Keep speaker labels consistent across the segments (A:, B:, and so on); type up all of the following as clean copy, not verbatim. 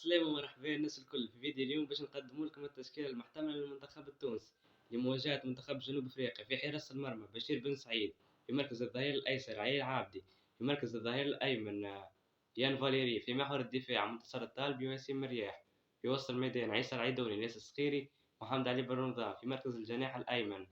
A: السلامة ومرحبا الناس الكل في فيديو اليوم باش نقدموا لكم التشكيلة المحتملة للمنتخب التونسي لمواجهة منتخب جنوب افريقيا. في حراسة المرمى بشير بن سعيد، في مركز الظهير الايسر علي العابدي، في مركز الظهير الايمن يان فاليري، في محور الدفاع منتصر الطالبي وياسين مرياح، في وسط الميدان عيسى العيدوني، ناس الصخيري، محمد علي بن رمضان، في مركز الجناح الايمن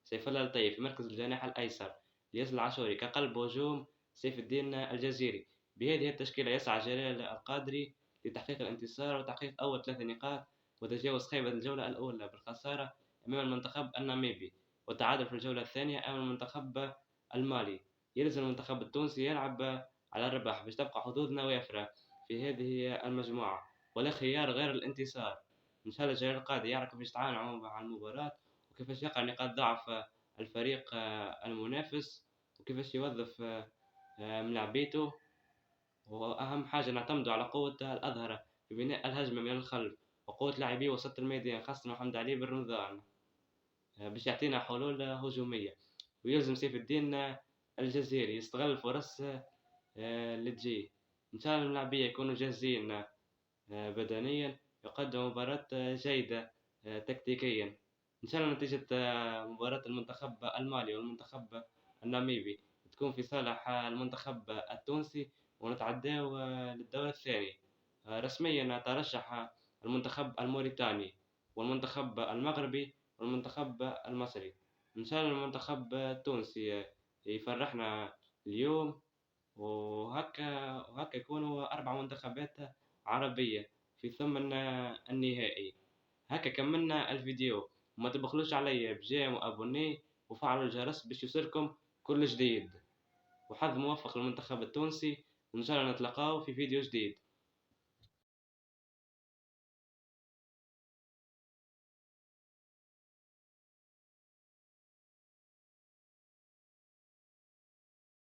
A: سيف الله الطيب، في مركز الجناح الايسر الياس العاشوري، كقلب هجوم سيف الدين الجزيري. بهذه التشكيلة يسعى جلال القادري لتحقيق الانتصار وتحقيق أول 3 نقاط وتجاوز خيبة الجولة الأولى بالخسارة أمام المنتخب الناميبي، والتعادل في الجولة الثانية أمام المنتخب المالي. يلزم المنتخب التونسي يلعب على الربح باش تبقى حظوظنا وافرة في هذه المجموعة، ولا خيار غير الانتصار. إن شاء الله جلال القادري يعرف كيفاش يتعامل مع المباراة وكيفاش يقع نقاط ضعف الفريق المنافس، وكيفاش يوظف ملاعبيته. وأهم حاجة نعتمدوا على قوة الأظهرة في بناء الهجمة من الخلف، وقوة لاعبي وسط الميدان خاصة محمد علي بن رمضان باش يعطينا حلول هجومية. ويلزم سيف الدين الجزيري يستغل الفرص اللي تجيه. إن شاء الله الملاعبية يكونوا جاهزين بدنيا، يقدموا مباراة جيدة تكتيكيا. إن شاء الله نتيجة مباراة المنتخب المالي والمنتخب الناميبي تكون في صالح المنتخب التونسي، ونتعداو للدور الثاني. رسميا ترشح المنتخب الموريتاني والمنتخب المغربي والمنتخب المصري. إن شاء الله المنتخب التونسي يفرحنا اليوم، وهكا يكونوا 4 منتخبات عربية في ثمن النهائي. هكا كملنا الفيديو، وما تبخلوش عليا بجيم وابوني وفعلوا الجرس باش يوصلكم كل جديد. وحظ موفق للمنتخب التونسي، وإن شاء الله نتلاقاو في فيديو جديد.